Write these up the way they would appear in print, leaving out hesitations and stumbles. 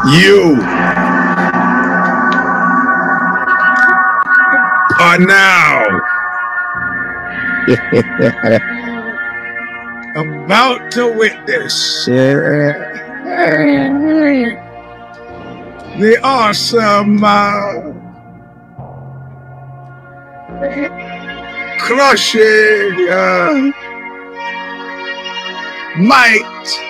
You are now about to witness the awesome crushing might.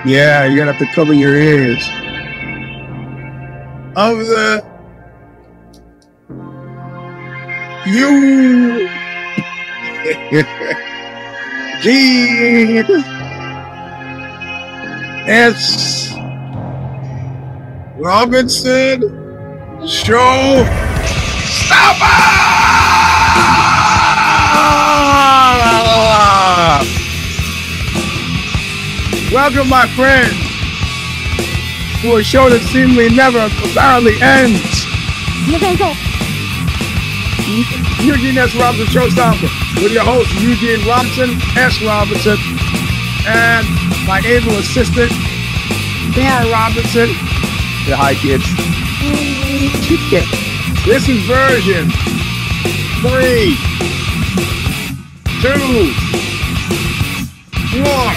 Yeah, you're gonna have to cover your ears. Of the Eugene S. Robinson Show Stomper! Welcome, my friends, to a show that seemingly never apparently ends. Eugene S. Robinson Show Stomper with your host, Eugene S. Robinson, and my able assistant, Dan Robinson. Say hi, kids. This is version 3, 2, 1.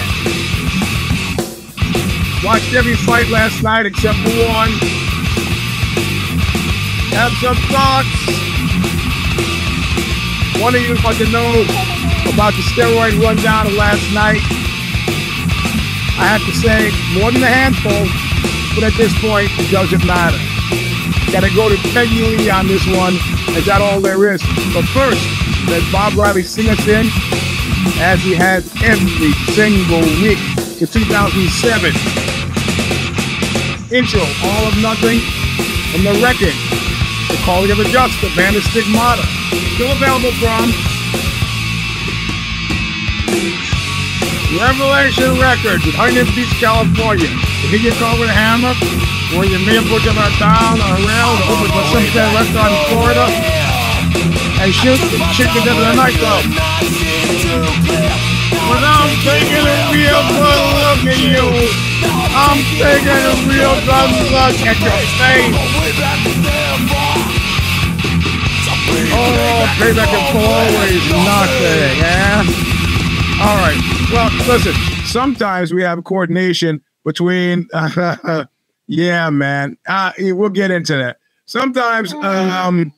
Watched every fight last night except for one. Have some thoughts. One of you want to know about the steroid rundown of last night. I have to say, more than a handful, but at this point, it doesn't matter. Gotta go to genuinely on this one. Is that all there is? But first, let Bob Riley sing us in, as he has every single week in 2007. Intro, All of Nothing, from the record, The Calling of the Just, the band of Stigmata. Still available from Revelation Records in Huntington Beach, California. You hit your car with a hammer, or you may have put them down or around or open for some kind of restaurant in Florida, and shoot the chicken into the nightclub. But I'm taking a real good look at you. I'm taking a real good look at your face. Oh, payback is always nothing, yeah? All right. Well, listen, sometimes we have coordination between, yeah, man. We'll get into that. Sometimes, I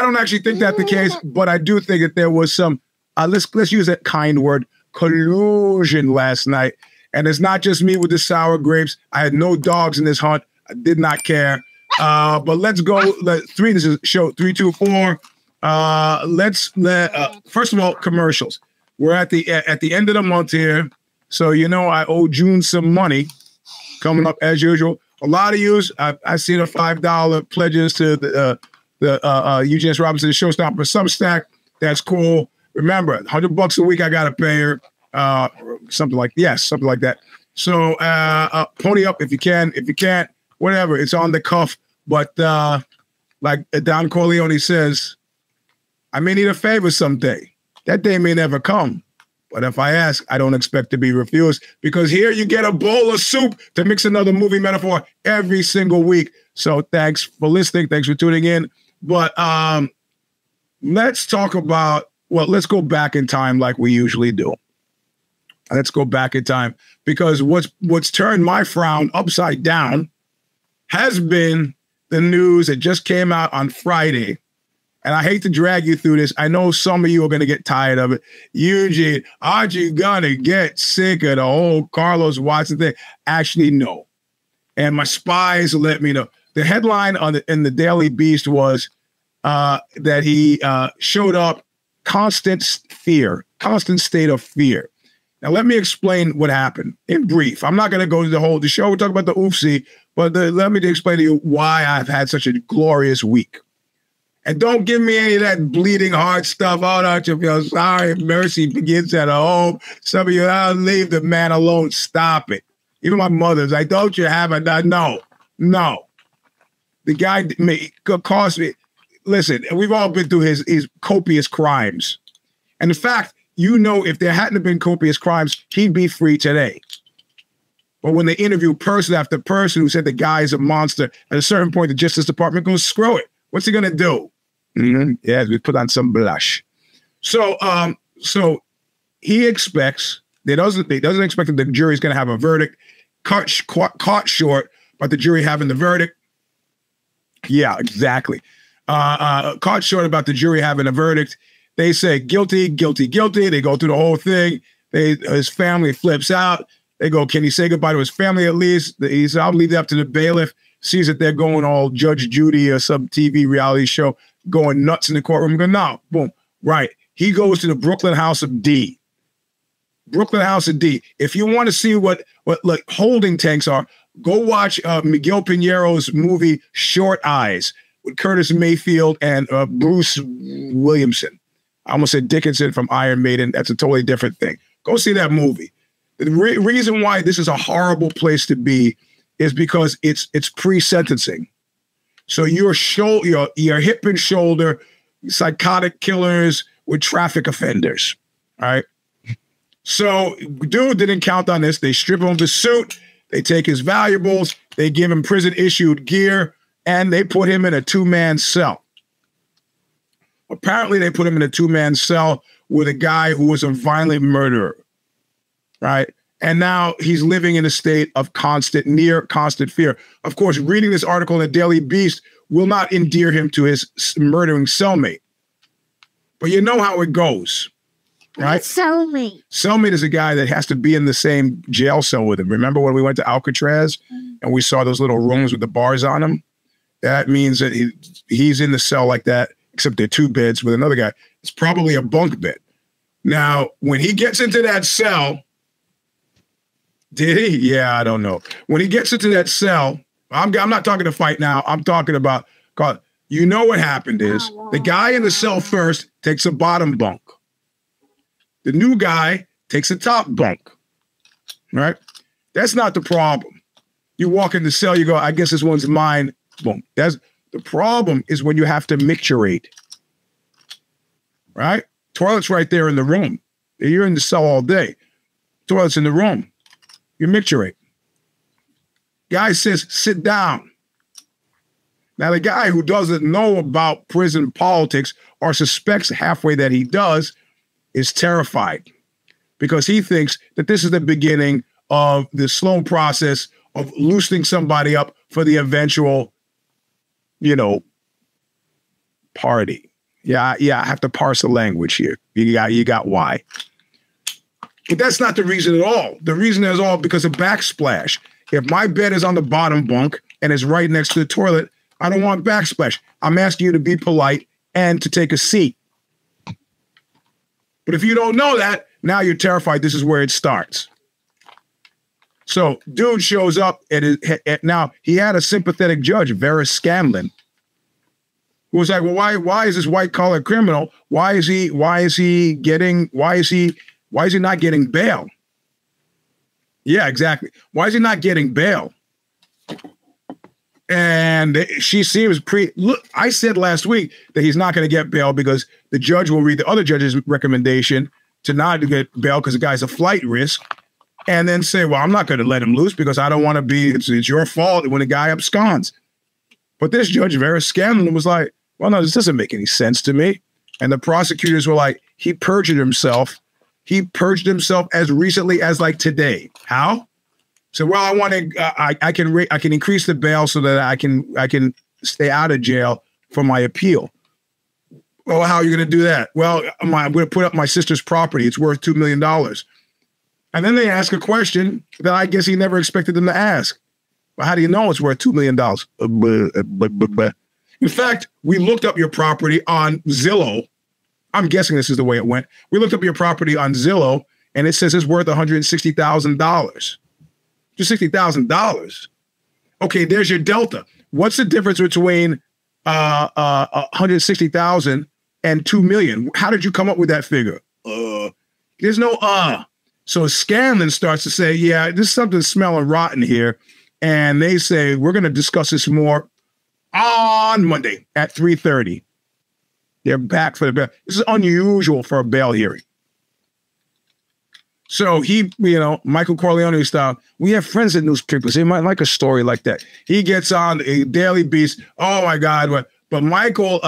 don't actually think that's the case, but I do think that there was some, let's use that kind word, collusion last night. And it's not just me with the sour grapes. I had no dogs in this hunt. I did not care. But let's go. This is show 324. First of all, commercials. We're at the end of the month here, so you know I owe June some money. Coming up as usual. A lot of yous, I see the $5 pledges to the Eugene S. Robinson Show Stomper Substack. That's cool. Remember, $100 a week I gotta pay her. Something like that. So pony up if you can. If you can't, whatever. It's on the cuff. But like Don Corleone says, I may need a favor someday. That day may never come. But if I ask, I don't expect to be refused, because here you get a bowl of soup to mix another movie metaphor every single week. So thanks for listening. Thanks for tuning in. But let's talk about, let's go back in time like we usually do. Let's go back in time, because what's turned my frown upside down has been the news that just came out on Friday. And I hate to drag you through this. I know some of you are going to get tired of it. Eugene, aren't you going to get sick of the whole Carlos Watson thing? Actually, no. And my spies let me know. The headline in the Daily Beast was that he showed up constant state of fear. Now, let me explain what happened in brief. I'm not going to go to the show. We'll talk about the UFC, but let me explain to you why I've had such a glorious week. And don't give me any of that bleeding heart stuff. Oh, don't you feel sorry? Mercy begins at home. Some of you, leave the man alone. Stop it. Even my mother's like, don't you have it? No. The guy caused me. Listen, we've all been through his copious crimes. And in fact, if there hadn't been copious crimes, he'd be free today. But when they interview person after person who said the guy is a monster, at a certain point, the Justice Department goes, screw it. What's he going to do? Yeah, we put on some blush. So he expects, he doesn't expect that the jury's going to have a verdict. Caught short by the jury having the verdict. Yeah, exactly. Caught short about the jury having a verdict. They say guilty, guilty, guilty. They go through the whole thing. His family flips out. They go, can he say goodbye to his family at least? He said, I'll leave it up to the bailiff. Sees that they're going all Judge Judy or some TV reality show, going nuts in the courtroom. Go, no, boom, right. He goes to the Brooklyn House of D. Brooklyn House of D. If you want to see what like holding tanks are, go watch Miguel Piñero's movie Short Eyes with Curtis Mayfield and Bruce Williamson. I almost said Dickinson from Iron Maiden. That's a totally different thing. Go see that movie. The reason why this is a horrible place to be is because it's pre-sentencing. So your hip and shoulder, psychotic killers with traffic offenders, all right? So dude didn't count on this. They strip him of his suit. They take his valuables. They give him prison-issued gear, and they put him in a two-man cell. Apparently, they put him in a two-man cell with a guy who was a violent murderer, right? And now he's living in a state of near constant fear. Of course, reading this article in the Daily Beast will not endear him to his murdering cellmate. But you know how it goes, right? Cellmate. Cellmate is a guy that has to be in the same jail cell with him. Remember when we went to Alcatraz and we saw those little rooms with the bars on them? That means that he's in the cell like that, except they're two beds with another guy. It's probably a bunk bed. Now, when he gets into that cell, did he? Yeah, I don't know. When he gets into that cell, I'm not talking to fight now. I'm talking about, you know what happened is the guy in the cell first takes a bottom bunk. The new guy takes a top bunk, right? That's not the problem. You walk in the cell, you go, I guess this one's mine. Boom. The problem is when you have to micturate, right? Toilet's right there in the room. You're in the cell all day. Toilet's in the room. You micturate. Guy says, sit down. Now, the guy who doesn't know about prison politics or suspects halfway that he does is terrified because he thinks that this is the beginning of the slow process of loosening somebody up for the eventual, party. Yeah, I have to parse the language here. You got why. But that's not the reason at all. The reason is all because of backsplash. If my bed is on the bottom bunk and it's right next to the toilet, I don't want backsplash. I'm asking you to be polite and to take a seat. But if you don't know that, now you're terrified. This is where it starts. So dude shows up now he had a sympathetic judge, Vera Scanlon, who was like, well, why is this white collar criminal? Why is he not getting bail? Yeah, exactly. Why is he not getting bail? And she seems look, I said last week that he's not going to get bail because the judge will read the other judge's recommendation to not get bail because the guy's a flight risk, and then say, well, I'm not going to let him loose because I don't want to be, it's your fault when the guy absconds. But this judge, Vera Scanlon, was like, well, no, this doesn't make any sense to me. And the prosecutors were like, he perjured himself. He purged himself as recently as like today. How? So, well, I want to, I can increase the bail so that I can stay out of jail for my appeal. Well, how are you going to do that? Well, I'm going to put up my sister's property. It's worth $2 million. And then they ask a question that I guess he never expected them to ask. Well, how do you know it's worth $2 million? In fact, we looked up your property on Zillow. I'm guessing this is the way it went. We looked up your property on Zillow, and it says it's worth $160,000. Just $60,000. Okay, there's your delta. What's the difference between 160,000 and 2 million? How did you come up with that figure? There's no So Scanlon starts to say, yeah, there's something smelling rotten here. And they say, we're going to discuss this more on Monday at 3:30. They're back for the bail. This is unusual for a bail hearing. So he, Michael Corleone style, we have friends in newspapers. They might like a story like that. He gets on a Daily Beast. Oh my God. But Michael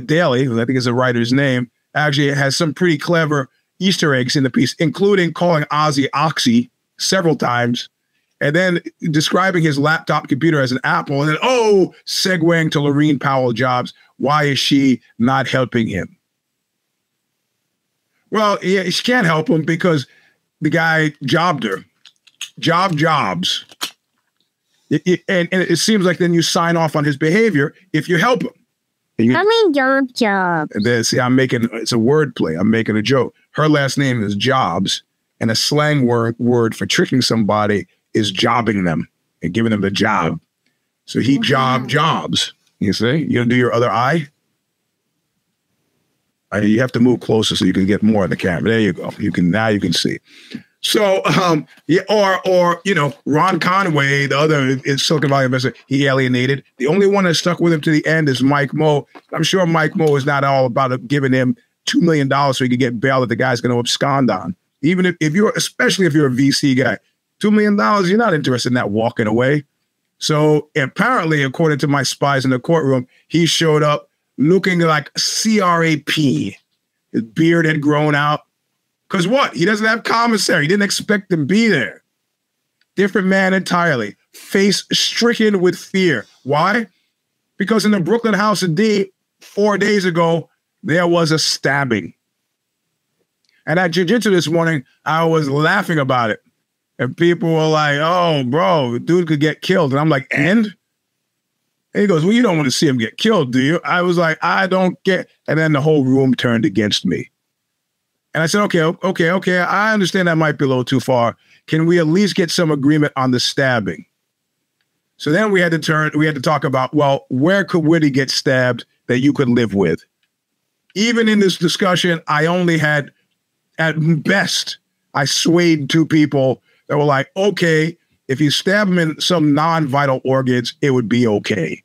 Daly, who I think is the writer's name, actually has some pretty clever Easter eggs in the piece, including calling Ozzy Oxy several times, and then describing his laptop computer as an Apple, and then, segueing to Laurene Powell Jobs. Why is she not helping him? Well, yeah, she can't help him because the guy jobbed her. Jobs. And it seems like then you sign off on his behavior if you help him. Job. See, it's a word play. I'm making a joke. Her last name is Jobs, and a slang word for tricking somebody is jobbing them and giving them the job. So he jobs. You see? You gonna do your other eye? You have to move closer so you can get more of the camera. There you go. You can see. So, Ron Conway, the other Silicon Valley investor, he alienated. The only one that stuck with him to the end is Mike Moe. I'm sure Mike Moe is not all about giving him $2 million so he can get bail that the guy's going to abscond on. Even especially if you're a VC guy, $2 million, you're not interested in that walking away. So apparently, according to my spies in the courtroom, he showed up looking like CRAP. His beard had grown out. Because what? He doesn't have commissary. He didn't expect to be there. Different man entirely. Face stricken with fear. Why? Because in the Brooklyn House of D, 4 days ago, there was a stabbing. And at jiu-jitsu this morning, I was laughing about it. And people were like, oh, bro, the dude could get killed. And I'm like, and he goes, well, you don't want to see him get killed, do you? I was like, I don't get. And then the whole room turned against me. And I said, okay. I understand that might be a little too far. Can we at least get some agreement on the stabbing? So then we had to talk about, well, where could Woody get stabbed that you could live with? Even in this discussion, I only had, at best, I swayed two people that were like, okay, if you stab him in some non-vital organs, it would be okay.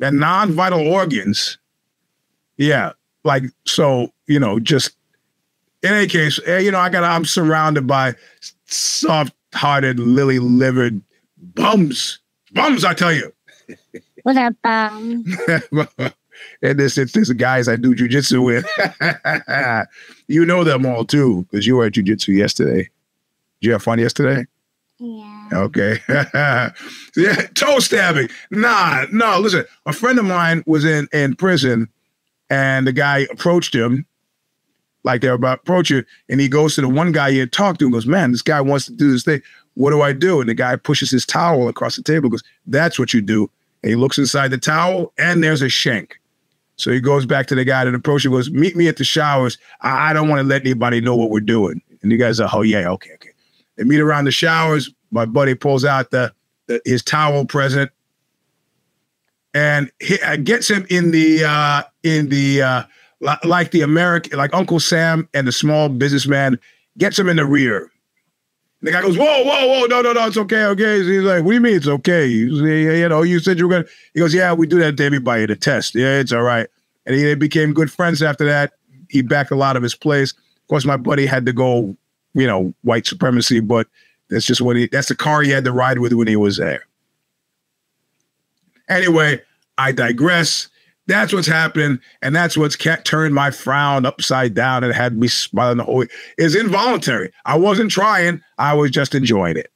And non-vital organs, yeah, like, so, just, in any case, I'm surrounded by soft-hearted, lily-livered bums. Bums, I tell you. What up, bum? And this guys I do jujitsu with. You know them all, too, because you were at jujitsu yesterday. Did you have fun yesterday? Yeah. Okay. Yeah, toe stabbing. No, listen. A friend of mine was in prison, and the guy approached him, like they were about to approach you, and he goes to the one guy he had talked to and goes, man, this guy wants to do this thing. What do I do? And the guy pushes his towel across the table and goes, that's what you do. And he looks inside the towel, and there's a shank. So he goes back to the guy that approached him and goes, meet me at the showers. I don't want to let anybody know what we're doing. And the guy's like, oh, yeah, okay. They meet around the showers. My buddy pulls out his towel present and gets him in the like the American, like Uncle Sam and the small businessman, gets him in the rear. And the guy goes, whoa, no, it's okay. He's like, what do you mean it's okay? You said you were going to, he goes, yeah, we do that to everybody, the test. Yeah, it's all right. And they became good friends after that. He backed a lot of his plays. Of course, my buddy had to go, white supremacy, but that's just that's the car he had to ride with when he was there. Anyway, I digress. That's what's happened, and that's what's turned my frown upside down and had me smiling the whole way. It's involuntary. I wasn't trying. I was just enjoying it.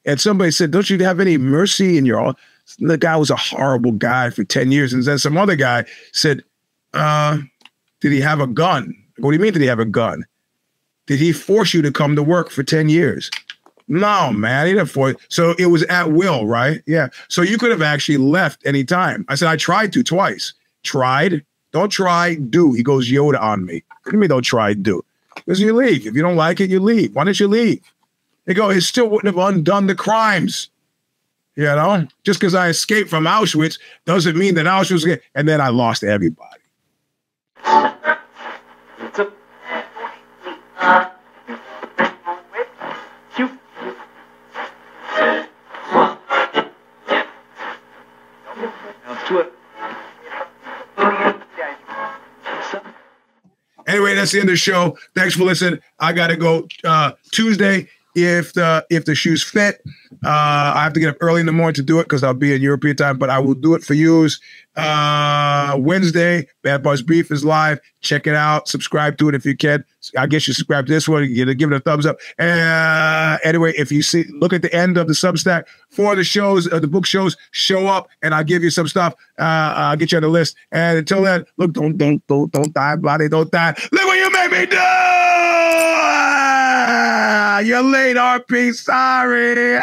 And somebody said, don't you have any mercy in your own? The guy was a horrible guy for 10 years. And then some other guy said, did he have a gun? What do you mean, did he have a gun? Did he force you to come to work for 10 years? No, man, he didn't force. So it was at will, right? Yeah. So you could have actually left anytime. I said, I tried to twice. Tried. Don't try, do. He goes Yoda on me. What do you mean don't try, do? Because you leave. If you don't like it, you leave. Why don't you leave? They go, it still wouldn't have undone the crimes. Just because I escaped from Auschwitz doesn't mean that Auschwitz, and then I lost everybody. Anyway, that's the end of the show. Thanks for listening. I got to go Tuesday. If the shoes fit, I have to get up early in the morning to do it because I'll be in European time, but I will do it for yous. Wednesday, Bad Boys Beef is live. Check it out. Subscribe to it if you can. I guess you subscribe to this one. Give it a thumbs up. Anyway, if you look at the end of the Substack for the shows, the book shows, show up and I'll give you some stuff. I'll get you on the list. And until then, look, don't die, bloody, don't die. Look what you made me do! You're late, RP. Sorry.